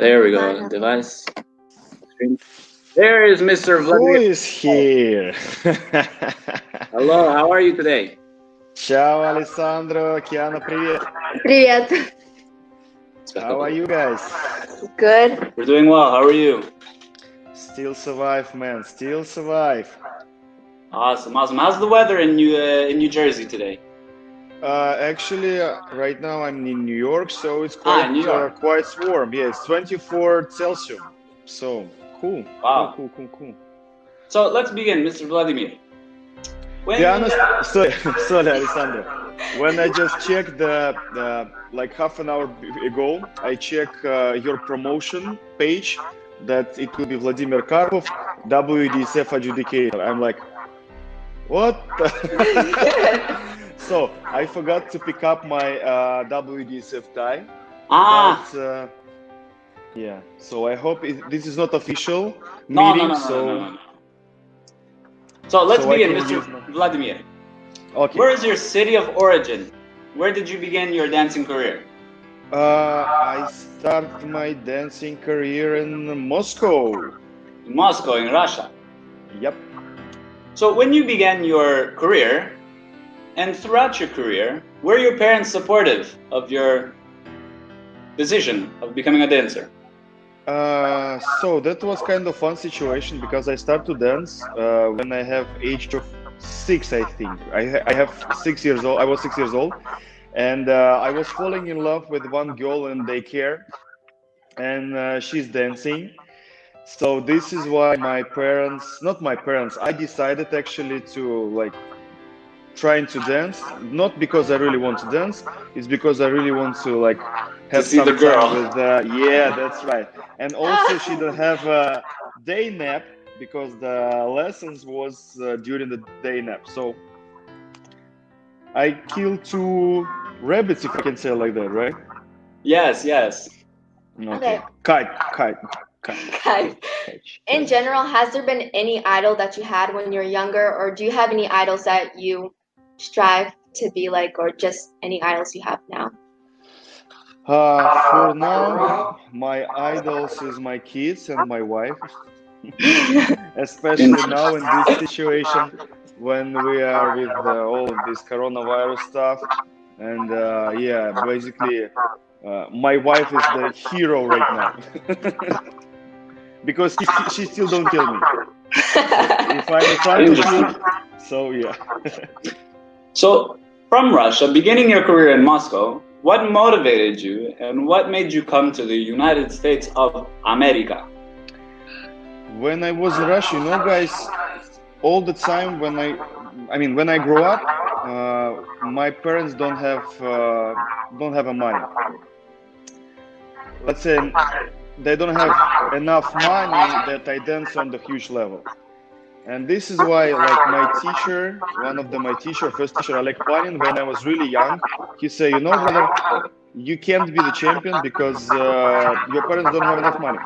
There we go. Device. There is Mr. Who Vladimir. is here? Hello, how are you today? Ciao, Alessandro. Kiana, привет. Привет. How are you guys? Good. We're doing well. How are you? Still survive, man. Still survive. Awesome, awesome. How's the weather in New Jersey today? Actually, right now I'm in New York, so it's New York. quite warm. Yeah, it's 24 Celsius. So cool. Wow. Cool. So let's begin, Mr. Vladimir. Be honest, sorry, Alessandro. When I just checked like half an hour ago, I checked your promotion page that it will be Vladimir Karpov, WDSF adjudicator. I'm like, what? So I forgot to pick up my WDSF tie. But, yeah. So I hope this is not official meeting. No. So let's begin, Mr. Vladimir. Okay. Where is your city of origin? Where did you begin your dancing career? I started my dancing career in Moscow. In Moscow, in Russia. Yep. So when you began your career, and throughout your career, were your parents supportive of your decision of becoming a dancer? So that was kind of fun situation because I started to dance when I have age of 6, I think. I have 6 years old. I was 6 years old, and I was falling in love with one girl in daycare, and she's dancing. So this is why I decided actually to like trying to dance, not because I really want to dance, it's because I really want to like have see some the girl. time with yeah, that's right. And also she don't have a day nap because the lessons was during the day nap. So I killed 2 rabbits, if I can say it like that, right? Yes. Okay. Kite. In general, has there been any idol that you had when you were younger, or do you have any idols that you strive to be like, or just any idols you have now? For now, my idols is my kids and my wife, especially now in this situation when we are with all of this coronavirus stuff. And yeah, basically, my wife is the hero right now because she still don't kill me. So if I'm in front of you, so yeah. So from Russia, beginning your career in Moscow, what motivated you and what made you come to the United States of America? When I was in Russia, you know, guys, all the time when I grow up, my parents don't have a money. Let's say they don't have enough money that I dance on the huge level. And this is why, like my teacher, first teacher, Oleg Panin, when I was really young, he said, you know, brother, you can't be the champion because your parents don't have enough money.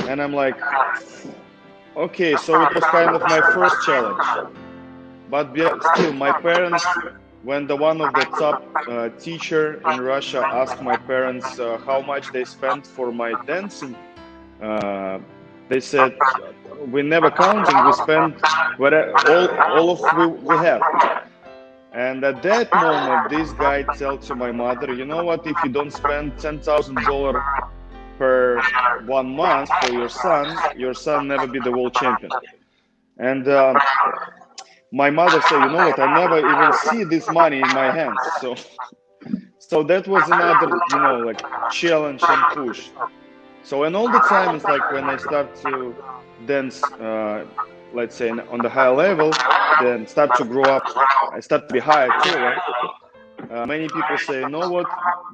And I'm like, okay, so it was kind of my first challenge. But still, my parents, when one of the top teacher in Russia asked my parents how much they spent for my dancing, they said, we never counting, we spend all of we have. And at that moment, this guy told to my mother, you know what, if you don't spend $10,000 per 1 month for your son never be the world champion. And my mother said, you know what, I never even see this money in my hands. So that was another, you know, like challenge and push. So, and all the time, it's like when I start to dance, let's say on the higher level, then start to grow up, I start to be higher too, right? Many people say, you know what,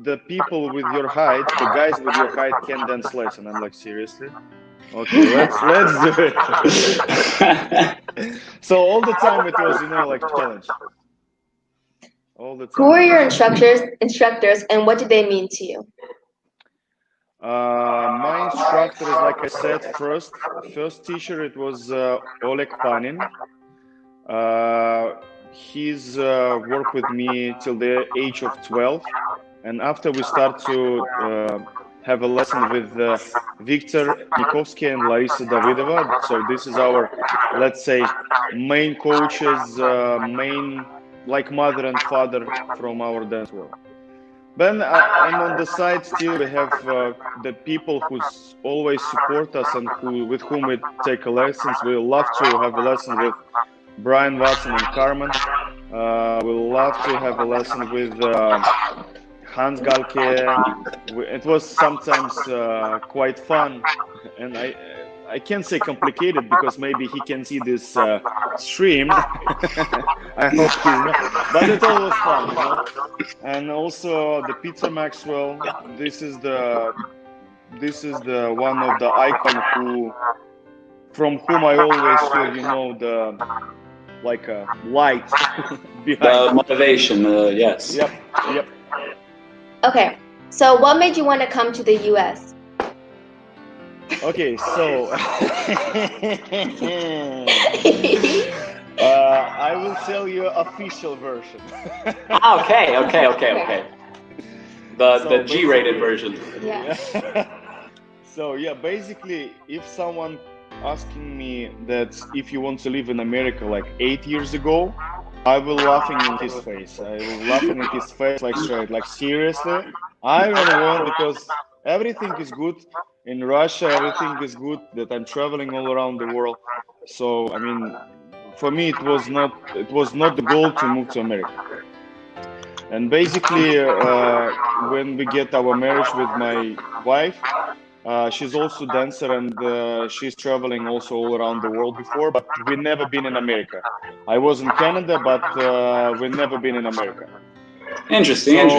the people with your height, the guys with your height can dance less. And I'm like, seriously? Okay, let's do it. So all the time it was, you know, like challenge. All the time. Who are your instructors, and what did they mean to you? My instructor is, like I said, first teacher, it was Oleg Panin. He's worked with me till the age of 12, and after we start to have a lesson with Victor Nikovsky and Larissa Davidova. So this is our, let's say, main coaches, main like mother and father from our dance world. Then and on the side still we have the people who always support us and with whom we take lessons. We love to have a lesson with Brian Watson and Carmen. We love to have a lesson with Hans Galke. It was sometimes quite fun, and I can't say complicated because maybe he can see this stream. I hope he's not, but it all was fun, you know. And also the Peter Maxwell. This is the one of the icon from whom I always feel, you know, the like a light behind. The motivation, yes. Yep, yep. Okay, so what made you want to come to the US? Okay, so I will tell you official version. Okay. The G-rated version. Yeah. So yeah, basically, if someone asking me that if you want to live in America like 8 years ago, I will laughing in his face. I will laughing in his face like straight, like seriously. I don't want because everything is good in Russia. Everything is good that I'm traveling all around the world. So I mean, for me it was not the goal to move to America. And basically, when we get our marriage with my wife, she's also dancer and she's traveling also all around the world before, but we never been in America. I was in Canada, but we never been in America. Interesting.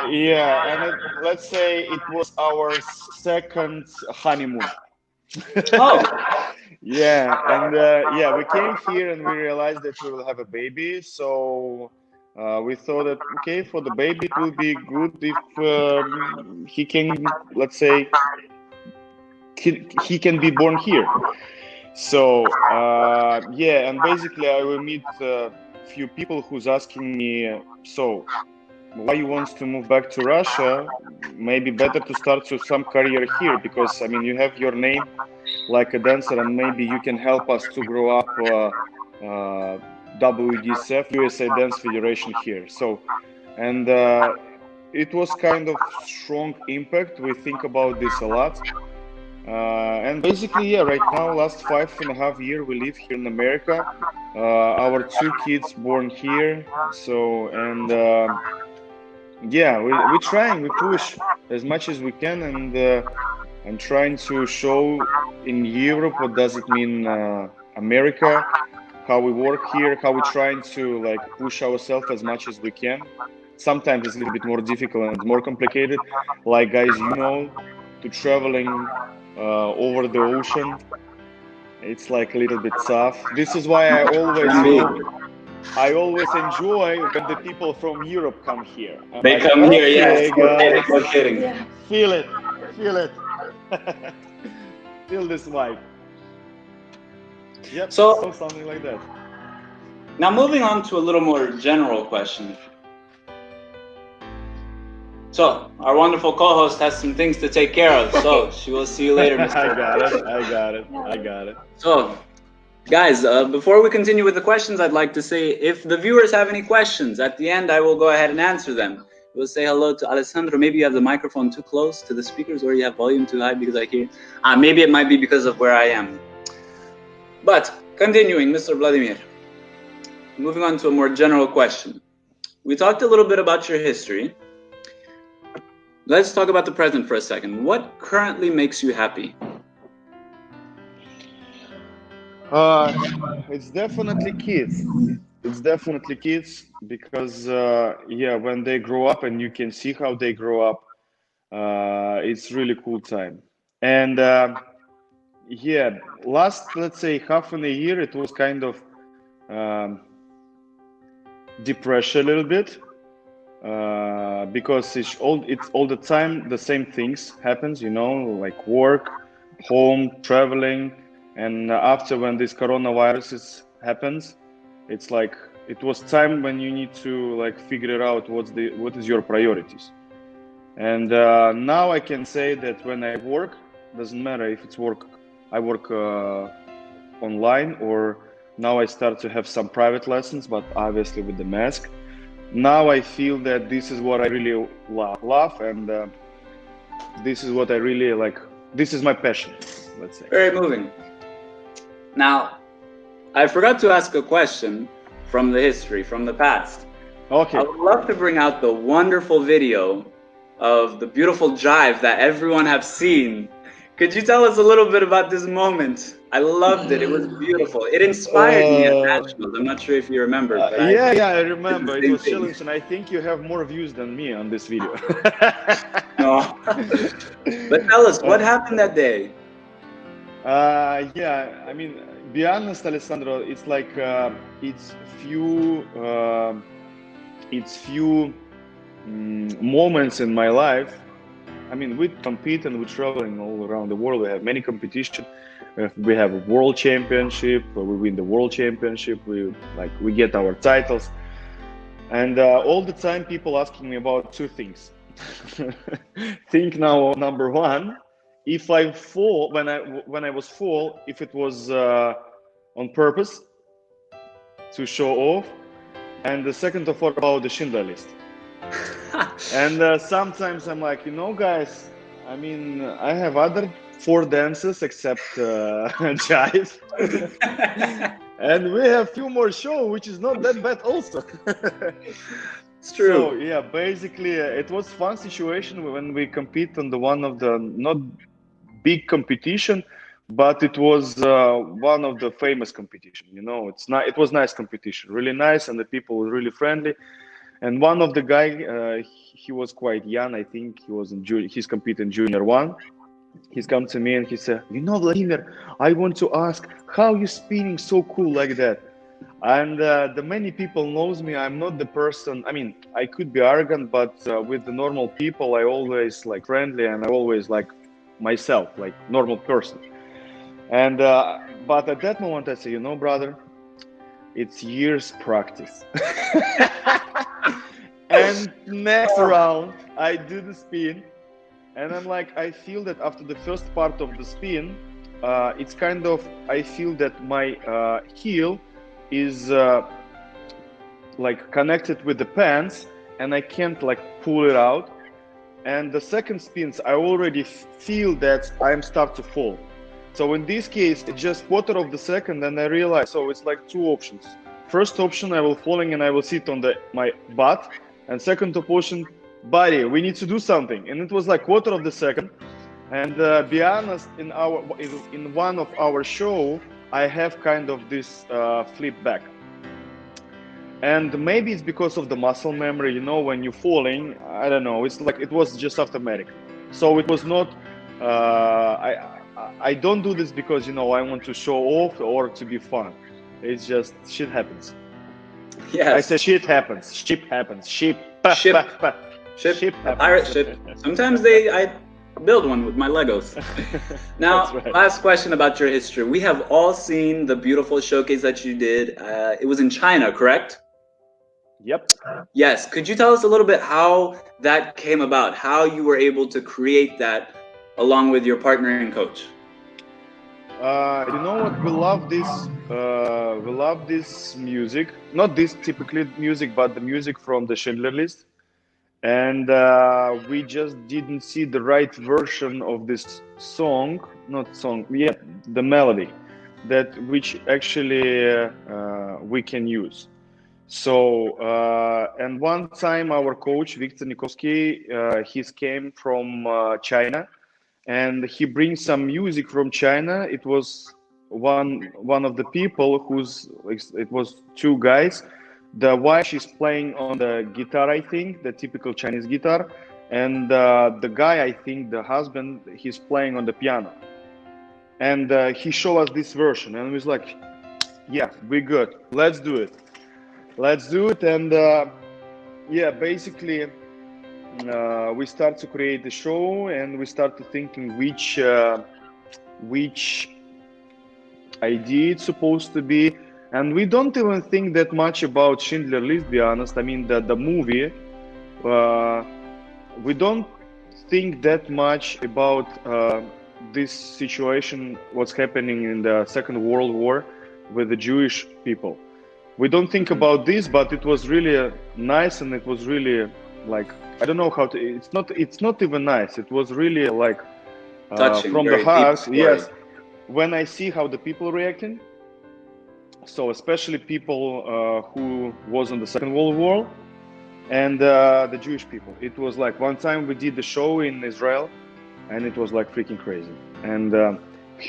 Yeah, and let's say it was our second honeymoon. Oh. Yeah, and yeah, we came here and we realized that we will have a baby, so we thought that okay, for the baby it will be good if he can, let's say, he can be born here. So yeah, and basically I will meet a few people who's asking me, so why you want to move back to Russia? Maybe better to start to some career here, because I mean you have your name like a dancer, and maybe you can help us to grow up WDSF, USA Dance Federation here. So, and it was kind of strong impact. We think about this a lot. And basically, yeah, right now, last 5.5 years, we live here in America. Our 2 kids born here. So, and yeah, we're trying, we push as much as we can, and I'm trying to show in Europe what does it mean America, how we work here, how we're trying to like push ourselves as much as we can. Sometimes it's a little bit more difficult and more complicated. Like guys, you know, to traveling over the ocean, it's like a little bit tough. This is why I always enjoy when the people from Europe come here. They like, come here, okay, yes. guys, No kidding. Yeah. feel it. Feel this vibe. Yep, So something like that. now moving on to a little more general question. So our wonderful co-host has some things to take care of, so she will see you later, Mr. I got it. So, guys, before we continue with the questions, I'd like to say if the viewers have any questions, at the end I will go ahead and answer them. We'll say hello to Alessandro. Maybe you have the microphone too close to the speakers, or you have volume too high because I hear. Maybe it might be because of where I am. But continuing, Mr. Vladimir, moving on to a more general question. We talked a little bit about your history. Let's talk about the present for a second. What currently makes you happy? It's definitely kids. It's definitely kids because yeah, when they grow up and you can see how they grow up, it's really cool time. And yeah, last, let's say, half in a year, it was kind of depression a little bit because it's all the time the same things happens, you know, like work, home, traveling. And after when this coronavirus happens, it's like it was time when you need to like figure it out what is your priorities. And now I can say that when I work, doesn't matter if it's work, I work online, or now I start to have some private lessons, but obviously with the mask. Now I feel that this is what I really love, and this is what I really like. This is my passion, let's say. Very moving. Now, I forgot to ask a question from the history, from the past. Okay. I would love to bring out the wonderful video of the beautiful Jive that everyone have seen. Could you tell us a little bit about this moment? I loved it. It was beautiful. It inspired me at Nationals. I'm not sure if you remember. But I remember. It was challenging. I think you have more views than me on this video. No. But tell us, what happened that day? Yeah, I mean, be honest, Alessandro, it's like it's few moments in my life. I mean, we compete and we're traveling all around the world. We have many competition. We have a world championship. We win the world championship. We get our titles, and all the time people asking me about two things. Think now, number one, if I fall when I was fall, if it was on purpose to show off, and the second of all about the Schindlers List. And sometimes I'm like, guys, I mean, I have other 4 dances except Jive, and we have few more show, which is not that bad also. It's true. So yeah, basically it was fun situation when we compete on the one of the not big competition, but it was one of the famous competition. It was nice competition, really nice, and the people were really friendly. And one of the guy, he was quite young. I think he was he's competing junior 1. He's come to me and he said, Vladimir, I want to ask, how you spinning so cool like that? And the many people knows me. I'm not the person. I mean, I could be arrogant, but with the normal people, I always like friendly, and I always like myself, like normal person. And but at that moment, I say, brother, it's years practice. And next round, I do the spin, and I'm like, I feel that after the first part of the spin, it's kind of, I feel that my heel is like connected with the pants, and I can't like pull it out. And the second spins, I already feel that I'm start to fall. So in this case, it's just quarter of the second, and I realize, so it's like 2 options. First option, I will falling and I will sit on my butt. And second option, buddy, we need to do something. And it was like quarter of the second. And be honest, in one of our show, I have kind of this flip back. And maybe it's because of the muscle memory, when you're falling, I don't know, it's like it was just automatic. So it was not, I don't do this because, I want to show off or to be fun. It's just shit happens. Yes. I said shit happens. Ship happens. Ship. Ship. Ship. Pirate ship. Sometimes I build one with my Legos. Now, right. Last question about your history. We have all seen the beautiful showcase that you did. It was in China, correct? Yep. Yes. Could you tell us a little bit how that came about? How you were able to create that along with your partner and coach? You know what? We love this music. Not this typically music, but the music from the Schindlers List. And we just didn't see the right version of this song. The melody, which actually we can use. So, and one time our coach, Victor Nikovsky, he came from China, and he brings some music from China. It was one of the people it was 2 guys. The wife, she's playing on the guitar, I think, the typical Chinese guitar. And the guy, I think, the husband, he's playing on the piano. And he showed us this version, and he was like, yeah, we're good. Let's do it. And basically we start to create the show, and we start to thinking which idea it's supposed to be. And we don't even think that much about Schindler's List, to be honest. I mean, the movie, we don't think that much about this situation, what's happening in the Second World War with the Jewish people. We don't think about this, but it was really nice, and it was really like, I don't know how to. It's not even nice. It was really like Touching, from the very heart. deep story. Yes, when I see how the people reacting. So especially people who was in the Second World War, and the Jewish people. It was like one time we did the show in Israel, and it was like freaking crazy. And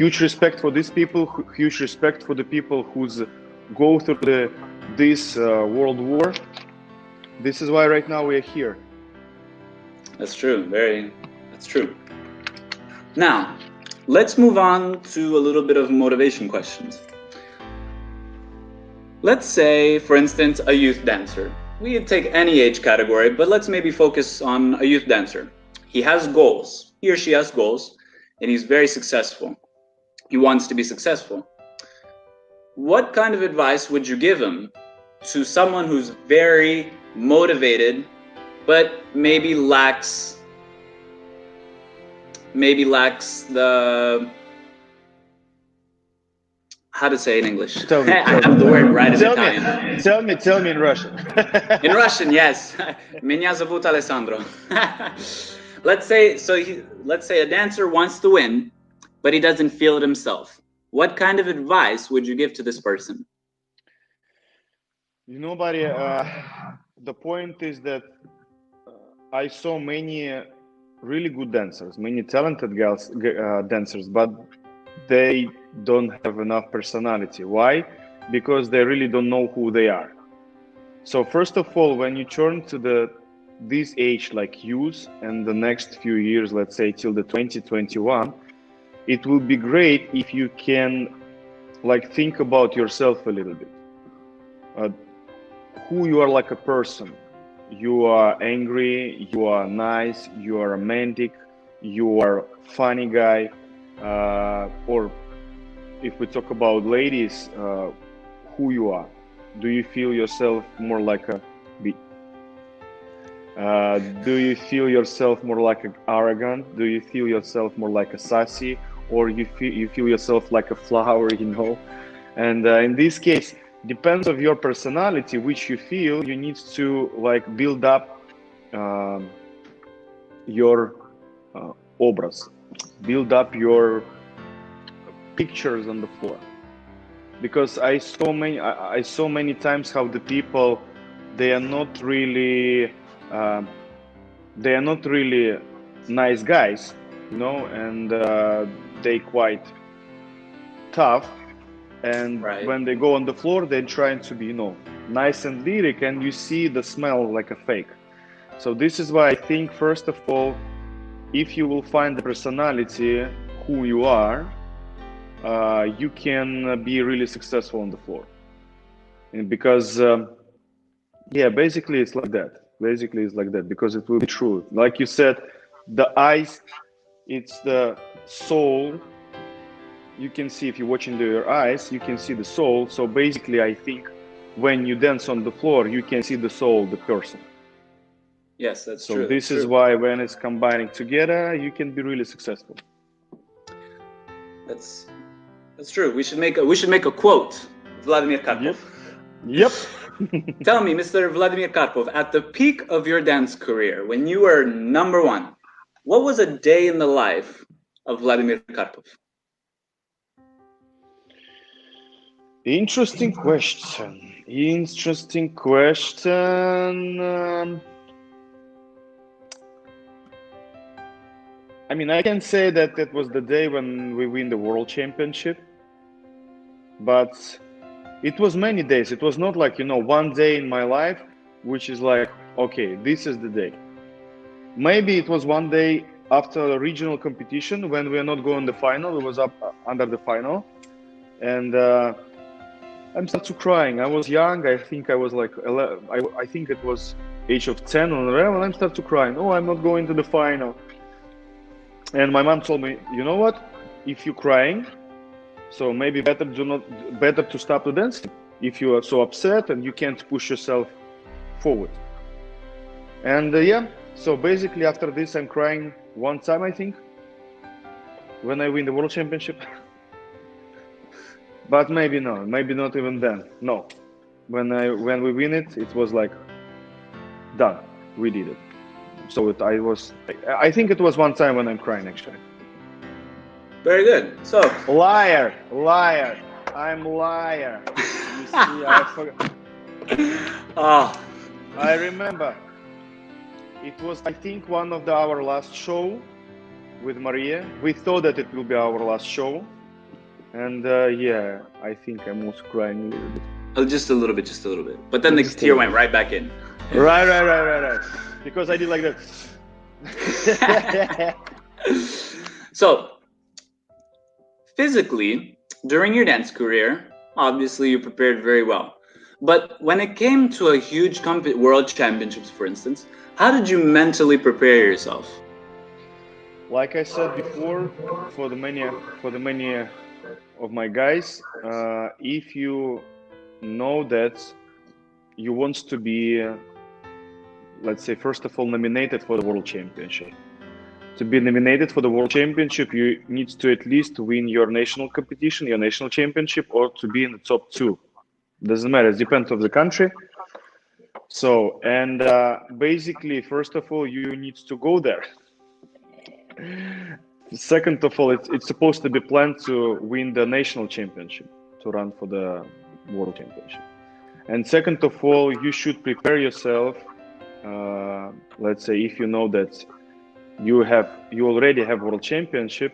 huge respect for these people. Huge respect for the people who's go through this world war. This is why right now we are here. That's true. That's true. Now, let's move on to a little bit of motivation questions. Let's say, for instance, a youth dancer. We could take any age category, but let's maybe focus on a youth dancer. He has goals. He or she has goals, and he's very successful. He wants to be successful. What kind of advice would you give him to someone who's very motivated, but maybe lacks the, how to say in English? Tell me. I have the word right in Italian. Tell me in Russian. In Russian, yes. Меня зовут Alessandro. Let's say a dancer wants to win, but he doesn't feel it himself. What kind of advice would you give to this person? You know, buddy, the point is that I saw many really good dancers, many talented dancers, but they don't have enough personality. Why? Because they really don't know who they are. So first of all, when you turn to this age like youth and the next few years, let's say till the 2021, it will be great if you can like think about yourself a little bit. Who you are like a person. You are angry, you are nice, you are romantic, you are funny guy, or if we talk about ladies, who you are. Do you feel yourself more like a bee? Do you feel yourself more like an arrogant? Do you feel yourself more like a sassy? Or you feel yourself like a flower, you know? And in this case, depends of your personality, which you feel you need to like build up your obraz, build up your pictures on the floor. Because I saw many times how the people, they are not really nice guys, you know, and they quite tough. And right. When they go on the floor, they're trying to be, you know, nice and lyric, and you see the smell like a fake. So this is why I think, first of all, if you will find the personality, who you are, you can be really successful on the floor. And because, yeah, basically it's like that. Basically it's like that, because it will be true. Like you said, the eyes, it's the soul. You can see, if you're watching your eyes, you can see the soul. So basically, I think when you dance on the floor, you can see the soul, the person. Yes, that's true. So this is why when it's combining together, you can be really successful. That's true. We should make a quote. Vladimir Karpov. Yep. Tell me, Mr. Vladimir Karpov, at the peak of your dance career, when you were number one, what was a day in the life of Vladimir Karpov? Interesting question. I mean, I can say that it was the day when we win the world championship, but it was many days. It was not like, you know, one day in my life, which is like, okay, this is the day. Maybe it was one day after a regional competition when we are not going the final. It was up under the final, and I'm started crying. I was young. I think I was like 11, I think it was age of 10 or 11. I started crying. Oh, I'm not going to the final. And my mom told me, you know what? If you're crying, so maybe better to stop the dancing. If you are so upset and you can't push yourself forward. And yeah, So basically, after this, I'm crying one time, I think, when I win the world championship. But maybe no, maybe not even then. No, when we win it, it was like done. We did it. So I think it was one time when I'm crying actually. Very good. So Liar, I'm liar. You see, I forgot. I remember. It was, I think, one of our last show with Maria. We thought that it will be our last show. And yeah, I think I'm also crying a little bit. Oh, just a little bit. But then the tear went right back in. Right. Because I did like that. So, physically, during your dance career, obviously you prepared very well. But when it came to a huge world championships, for instance, how did you mentally prepare yourself? Like I said before, for the many of my guys, if you know that you want to be, let's say, first of all, nominated for the world championship. To be nominated for the world championship, you need to at least win your national competition, your national championship, or to be in the top 2. Doesn't matter, it depends on the country. So, and basically, first of all, you need to go there. Second of all, it's supposed to be planned to win the national championship, to run for the world championship. And second of all, you should prepare yourself. Let's say if you know that you already have world championship,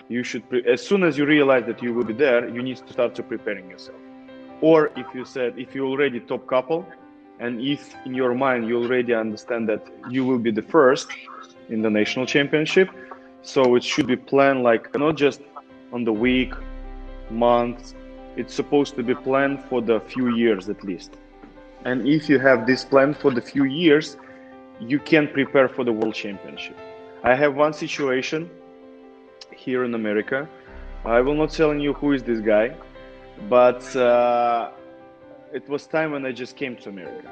you should as soon as you realize that you will be there, you need to start to preparing yourself. Or if you already top couple, and if in your mind you already understand that you will be the first in the national championship, so it should be planned like not just on the week, months. It's supposed to be planned for the few years at least. And if you have this plan for the few years, you can prepare for the world championship. I have one situation here in America. I will not tell you who is this guy, but it was time when I just came to America.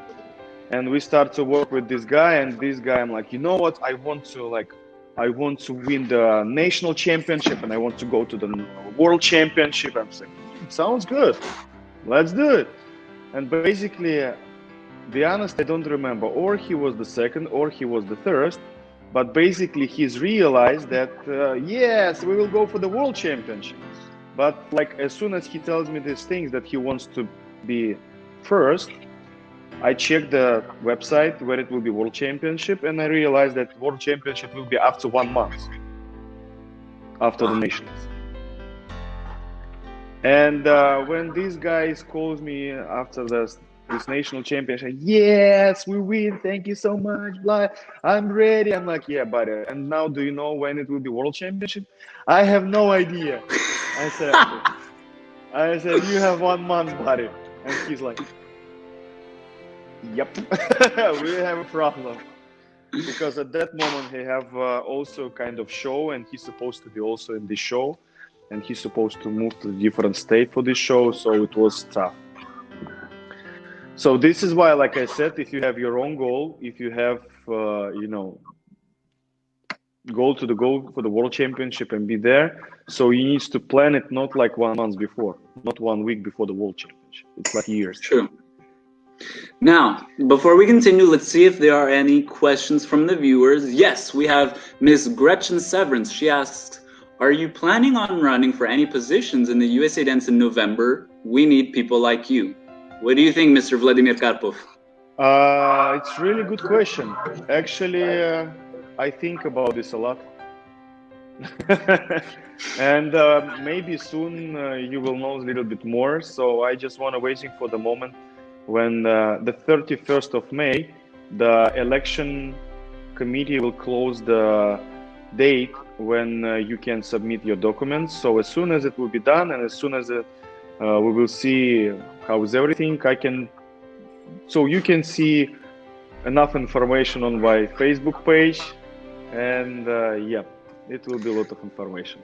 And we start to work with this guy, and this guy, I'm like, you know what? I want to win the national championship, and I want to go to the world championship. I'm saying, sounds good. Let's do it. And basically, be honest, I don't remember. Or he was the second, or he was the third. But basically, he's realized that, yes, we will go for the world championship. But like as soon as he tells me these things that he wants to be first, I checked the website where it will be world championship, and I realized that world championship will be after 1 month after the nations. And when these guys calls me after this national championship, yes, we win, thank you so much, blah, I'm ready. I'm like, yeah, buddy, and now do you know when it will be world championship? I have no idea. I said, you have 1 month, buddy. And he's like, yep, we have a problem. Because at that moment he have also kind of show, and he's supposed to be also in this show, and he's supposed to move to a different state for this show, so it was tough. So this is why, like I said, if you have your own goal, if you have, goal for the world championship and be there, so you need to plan it not like 1 month before, not 1 week before the world championship. It's like years. True. Now, before we continue, let's see if there are any questions from the viewers. Yes, we have Miss Gretchen Severance. She asks, are you planning on running for any positions in the USA Dance in November? We need people like you. What do you think, Mr. Vladimir Karpov? It's really good question. Actually, I think about this a lot. And maybe soon you will know a little bit more. So I just want to waiting for the moment when the 31st of May, the election committee will close the date when you can submit your documents. So as soon as it will be done, and as soon as we will see how is everything, so you can see enough information on my Facebook page, and yeah, it will be a lot of information.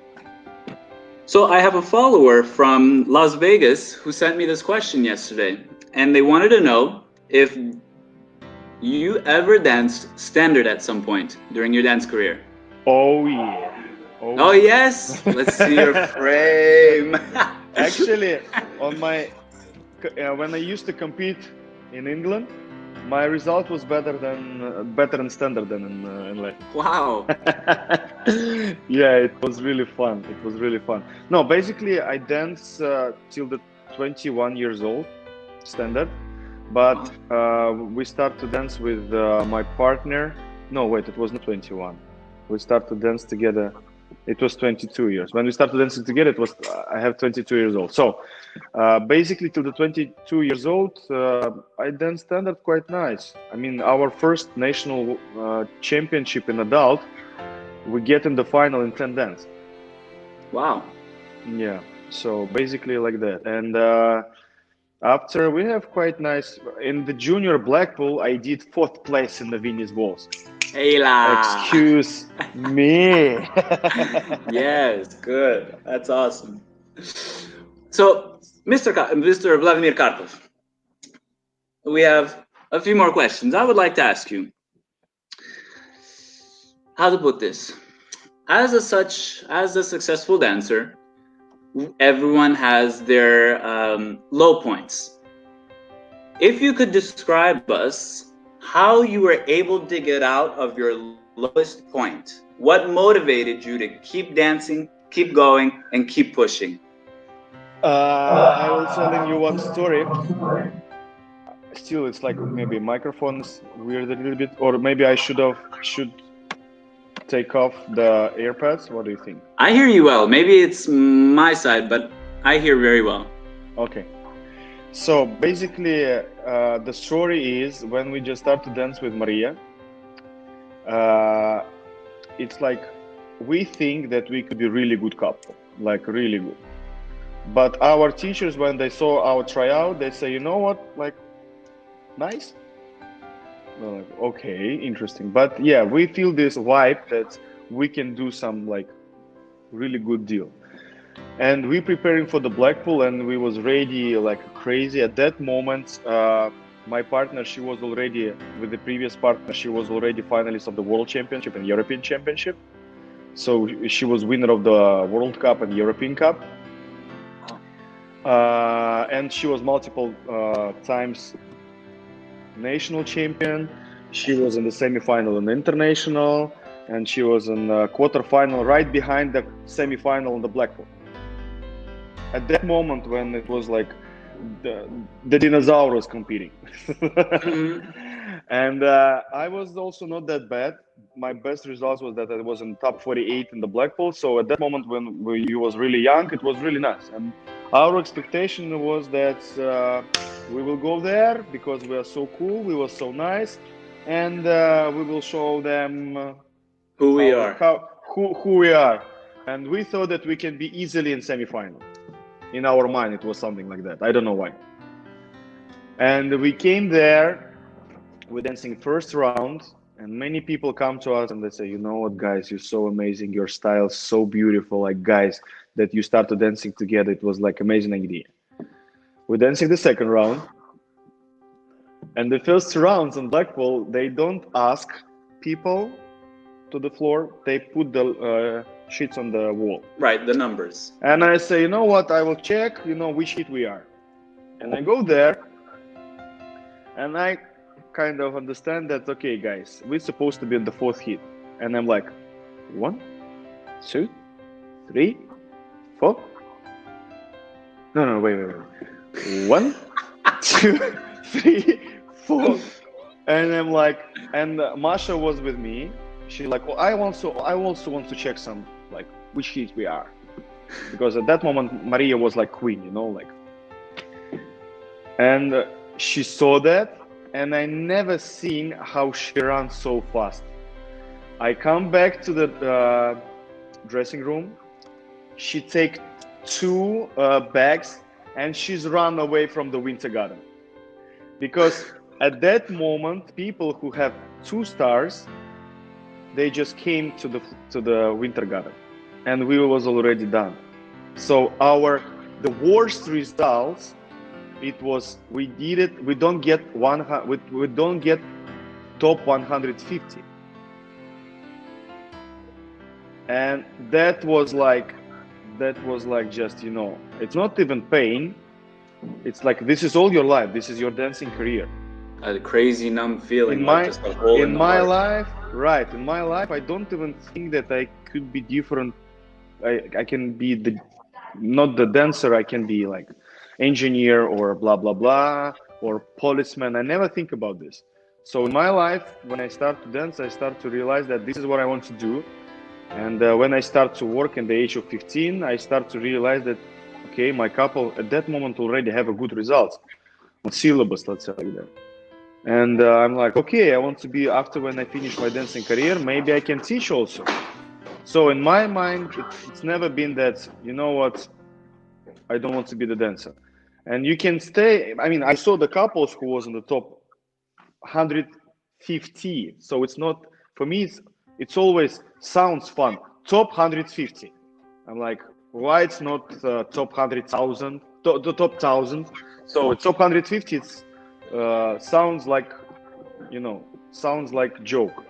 So I have a follower from Las Vegas who sent me this question yesterday, and they wanted to know if you ever danced standard at some point during your dance career? Oh yeah. Oh yes, let's see your frame. Actually, on my when I used to compete in England, my result was better in standard than in Latin. Wow. Yeah, it was really fun. It was really fun. No, basically I dance till the 21 years old standard, but we start to dance with my partner. No, wait, it was not 21. We start to dance together. It was 22 years. When we started dancing together, it was I have 22 years old. So basically, till the 22 years old, I danced standard quite nice. I mean, our first national championship in adult, we get in the final in 10 dance. Wow. Yeah. So basically like that. And after we have quite nice in the junior Blackpool, I did 4th place in the Venice Balls. Hela. Excuse me. Yes, good. That's awesome. So, Mr. Vladimir Karpov, we have a few more questions. I would like to ask you how to put this. As a successful dancer, everyone has their low points. If you could describe us how you were able to get out of your lowest point, what motivated you to keep dancing, keep going, and keep pushing? I will telling you one story. Still, it's like maybe microphone's weird a little bit, or maybe I should take off the AirPods. What do you think? I hear you well. Maybe it's my side, but I hear very well. Okay. So basically, the story is when we just started to dance with Maria. It's like we think that we could be really good couple, like really good. But our teachers, when they saw our tryout, they say, you know what, like, nice. We're like, okay, interesting. But yeah, we feel this vibe that we can do some like really good deal. And we preparing for the Blackpool, and we was ready like crazy. At that moment, my partner, she was already with the previous partner, she was already finalist of the World Championship and European Championship. So she was winner of the World Cup and European Cup. And she was multiple times national champion. She was in the semi-final and international, and she was in the quarter-final right behind the semi-final in the Blackpool. At that moment when it was like the dinosaurs competing. And I was also not that bad. My best results was that I was in top 48 in the Blackpool. So at that moment when you was really young, it was really nice. And our expectation was that we will go there because we are so cool, we were so nice, and we will show them who we are. Who we are. And we thought that we can be easily in semi-final. In our mind, it was something like that. I don't know why. And we came there, we're dancing first round, and many people come to us and they say, you know what, guys, you're so amazing. Your style's so beautiful. Like, guys, that you started dancing together. It was like amazing idea. We're dancing the second round. And the first rounds in Blackpool, they don't ask people to the floor. They put the sheets on the wall. Right, the numbers. And I say, you know what, I will check, you know, which sheet we are. And I go there, and I kind of understand that, okay, guys, we're supposed to be in the 4th heat. And I'm like, 1, 2, 3, 4. No, wait. 1, 2, 3, 4. And I'm like, and Masha was with me. She's like, well, I also want to check some, like, which heat we are. Because at that moment, Maria was like queen, you know, like. And she saw that, and I never seen how she runs so fast. I come back to the dressing room. She take 2 bags, and she's run away from the Winter Garden. Because at that moment, people who have 2 stars, they just came to the Winter Garden, and we was already done. So the worst results, it was we don't get top 150. And that was like just, it's not even pain. It's like, this is all your life. This is your dancing career. A crazy numb feeling, In like my, just a hole in in the my heart. life, right. In my life, I don't even think that I could be different. I can be not the dancer. I can be like engineer or blah, blah, blah, or policeman. I never think about this. So in my life, when I start to dance, I start to realize that this is what I want to do. And when I start to work at the age of 15, I start to realize that, okay, my couple at that moment already have a good results on syllabus, let's say like that. And I'm like, okay, I want to be, after when I finish my dancing career, maybe I can teach also. So in my mind, it's never been that, you know what, I don't want to be the dancer. And you can stay, I mean, I saw the couples who was in the top 150. So it's not, for me, it's always sounds fun. Top 150. I'm like, why it's not top 100,000, the top 1,000? So top 150, it's sounds like, sounds like joke.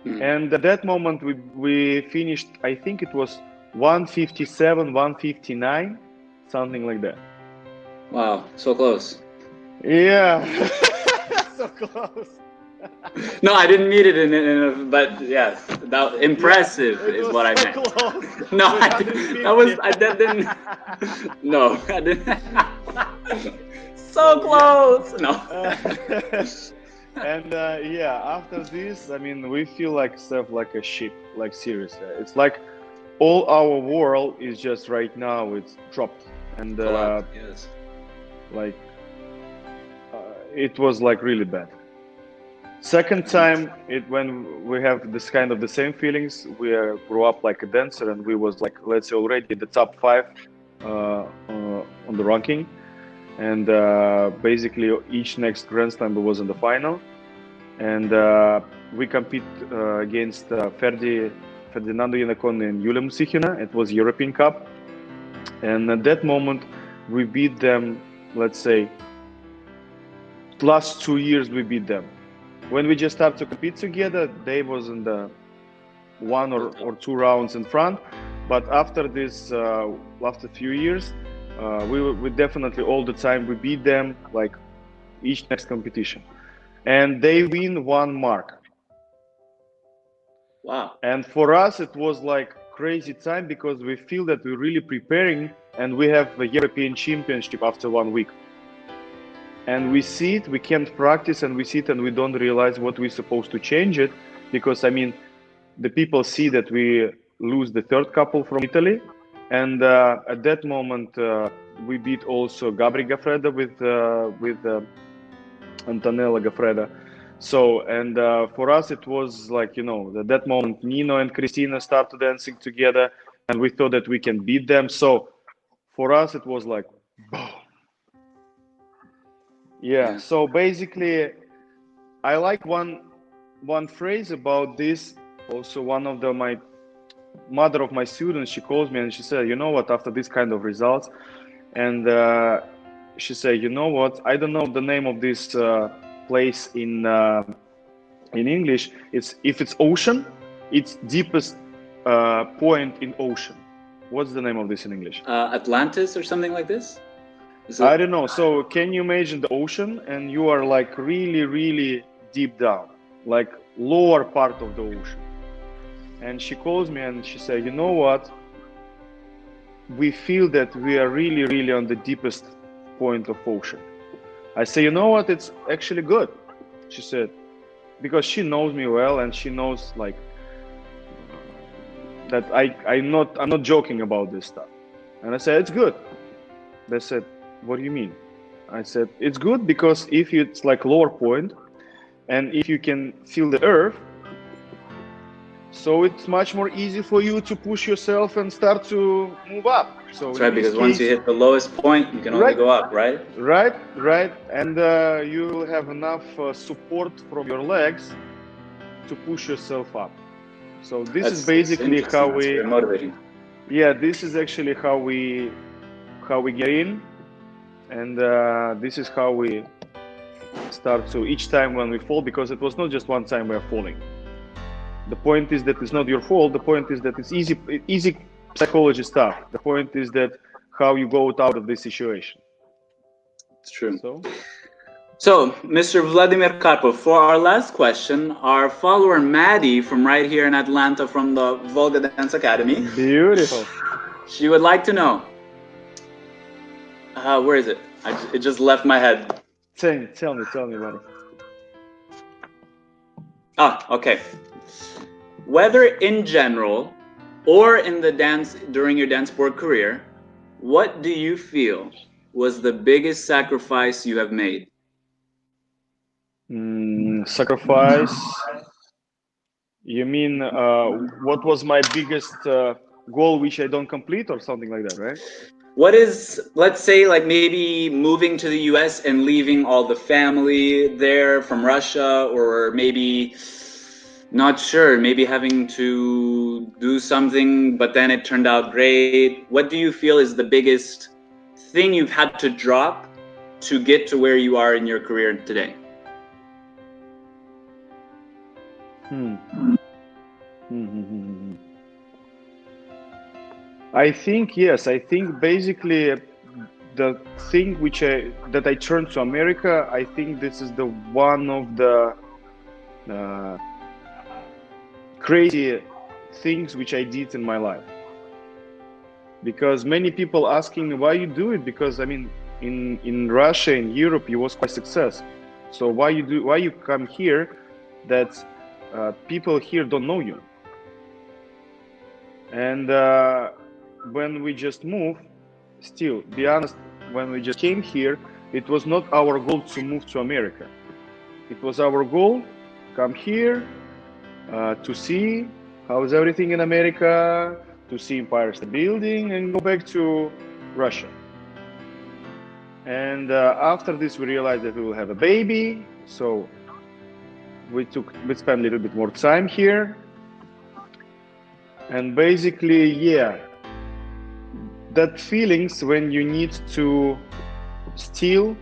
And at that moment, we finished, I think it was 157, 159, something like that. Wow, so close. Yeah, so close. No, I didn't mean it but yes, that impressive is what I meant. Close. No, I didn't. No, I didn't. So close. No. And after this, I mean, we feel like stuff like a ship, like seriously. It's like all our world is just right now, it's dropped. And Yes. like it was like really bad. Second time, when we have this kind of the same feelings, we grew up like a dancer, and we was like, let's say, already the top 5 on the ranking. And basically each next Grand Slam was in the final, and we compete against Ferdinando Iannacone and Yulia Musichina. It was European Cup, and at that moment we beat them. Let's say last 2 years we beat them. When we just started to compete together, they was in the 1 or 2 rounds in front, but after this, after a few years, we definitely all the time we beat them, like each next competition, and they win 1 mark. Wow. And for us it was like crazy time, because we feel that we're really preparing, and we have the European Championship after 1 week, and we see it, we can't practice, and we see it and we don't realize what we're supposed to change it, because I mean the people see that we lose the 3rd couple from Italy. And at that moment, we beat also Gabri Gaffreda with Antonella Gaffreda. So, and for us, it was like, at that moment, Nino and Cristina started dancing together, and we thought that we can beat them. So, for us, it was like, boom. Yeah. So basically, I like one phrase about this. Also, one of my mother of my students, she calls me and she said, you know what, after this kind of results, and she said, you know what, I don't know the name of this place in English. If it's ocean, it's deepest point in ocean. What's the name of this in English? Atlantis or something like this? I don't know. So can you imagine the ocean, and you are like really, really deep down, like lower part of the ocean. And she calls me and she said, you know what, we feel that we are really, really on the deepest point of ocean. I say, you know what, it's actually good. She said, because she knows me well, and she knows like that I'm not joking about this stuff. And I said, it's good. They said, what do you mean? I said, it's good because if it's like lower point, and if you can feel the earth, so it's much more easy for you to push yourself and start to move up. So that's right, because once you hit the lowest point, you can only go up, right? Right. And you will have enough support from your legs to push yourself up. So this is basically how we. Very motivating. Yeah, this is actually how we get in, and this is how we start to each time when we fall, because it was not just one time we are falling. The point is that it's not your fault. The point is that it's easy psychology stuff. The point is that how you go out of this situation. It's true. So, Mr. Vladimir Karpov, for our last question, our follower Maddie from right here in Atlanta from the Volga Dance Academy. Beautiful. She would like to know, where is it? It just left my head. Tell me, buddy. Okay. Whether in general or in the dance during your dance sport career, what do you feel was the biggest sacrifice you have made? Sacrifice? You mean what was my biggest goal which I don't complete, or something like that, right? What is, let's say, like maybe moving to the US and leaving all the family there from Russia, or maybe, not sure, maybe having to do something, but then it turned out great. What do you feel is the biggest thing you've had to drop to get to where you are in your career today? I think, yes, I think basically the thing that I turned to America, I think this is the one of the crazy things which I did in my life. Because many people asking me why you do it, because I mean in Russia, in Europe, you was quite successful. So why you come here that people here don't know you? And when we just moved, still, be honest, when we just came here, it was not our goal to move to America. It was our goal, come here, to see how is everything in America, to see Empire State Building, and go back to Russia. And after this, we realized that we will have a baby, so we spent a little bit more time here. And basically, yeah, that feelings when you need to still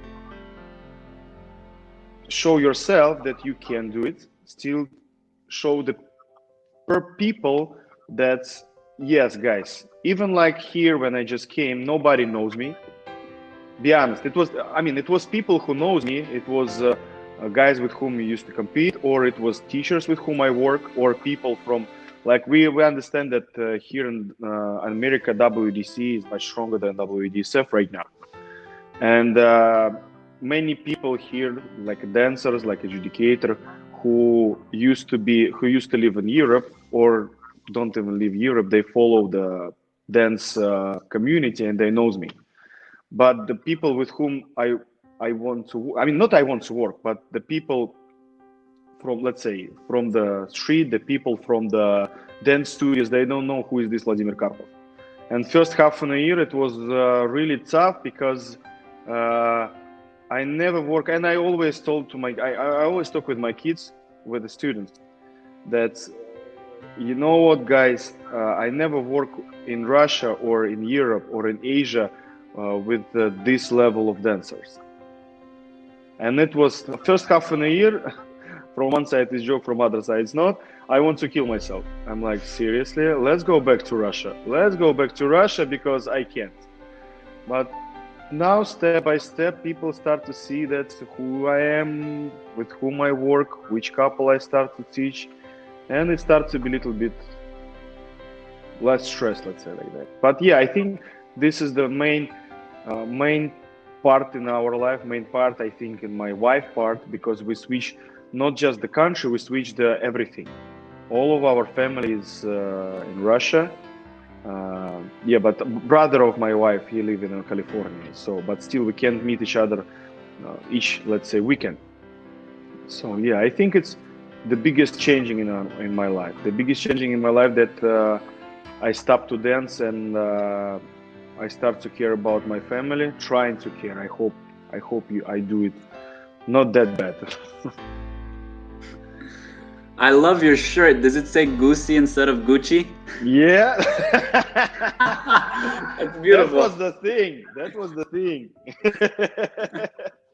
show yourself that you can do it, still show the people that, yes, guys, even like here when I just came, nobody knows me. Be honest, it was people who knows me. It was guys with whom we used to compete, or it was teachers with whom I work, or people from, like we understand that here in America, WDC is much stronger than WDSF right now. And many people here, like dancers, like adjudicator, who used to live in Europe or don't even live Europe, they follow the dance community and they knows me. But the people with whom I want to, not I want to work, but the people from, let's say, from the street, the people from the dance studios, they don't know who is this Vladimir Karpov. And first half of a year, it was really tough because I never work, and I always told I always talk with my kids, with the students, that, you know what, guys, I never work in Russia or in Europe or in Asia with this level of dancers. And it was the first half of a year. From one side it's joke, from other side it's not. I want to kill myself. I'm like, seriously, let's go back to Russia. Let's go back to Russia because I can't. But now, step by step, people start to see that who I am, with whom I work, which couple I start to teach, and it starts to be a little bit less stress, let's say like that. But yeah, I think this is the main part in our life, main part, I think, in my wife part, because we switch not just the country, we switch the everything. All of our family is in Russia. Yeah, but brother of my wife, he lives in California. So, but still we can't meet each other each, let's say, weekend. So yeah, I think it's the biggest changing in my life. The biggest changing in my life that I stopped to dance and I start to care about my family, trying to care. I hope I do it not that bad. I love your shirt. Does it say Gucci instead of Gucci? Yeah. It's beautiful. That was the thing.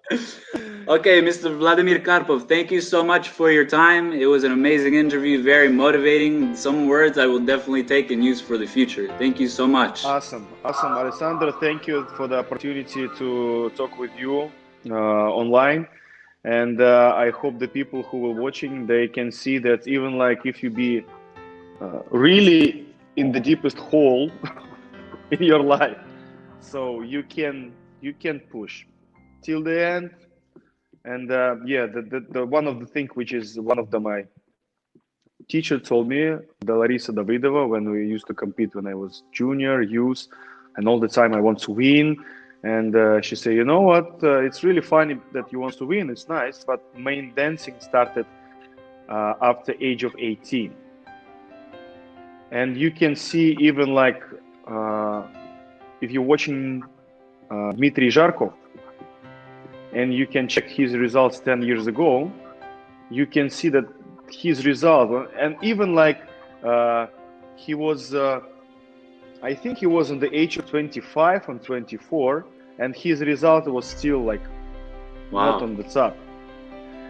Okay, Mr. Vladimir Karpov, thank you so much for your time. It was an amazing interview, very motivating. Some words I will definitely take and use for the future. Thank you so much. Awesome, Alessandro. Thank you for the opportunity to talk with you online, and I hope the people who are watching, they can see that even like if you be really in the deepest hole in your life, so you can push till the end. And yeah, the one of the things which is one of my teacher told me, the Larissa Davidova, when we used to compete when I was junior, youth, and all the time I want to win. And she said, you know what, it's really funny that you want to win, it's nice, but main dancing started after age of 18. And you can see even like, if you're watching Dmitry Zharkov, and you can check his results 10 years ago, you can see that his result, and even like he was, I think he was in the age of 25 and 24, and his result was still like not on the top.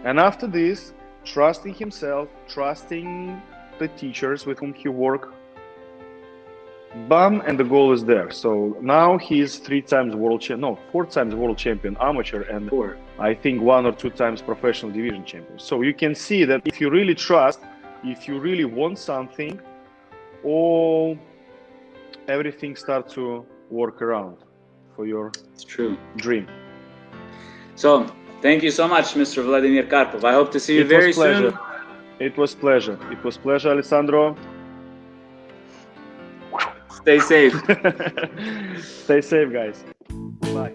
And after this, trusting himself, trusting the teachers with whom he worked, bam, and the goal is there. So now he's 4 times world champion amateur, and I think 1 or 2 times professional division champion. So you can see that if you really trust, if you really want something, everything starts to work around for your dream. So thank you so much, Mr. Vladimir Karpov. I hope to see you very soon. It was pleasure, Alessandro. Stay safe. Stay safe, guys. Bye.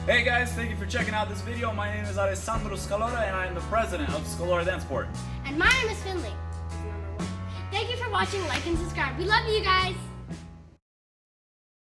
Hey guys, thank you for checking out this video. My name is Alessandro Scalora and I am the president of Scalora DanceSport. And my name is Finley. Thank you for watching, like and subscribe. We love you guys.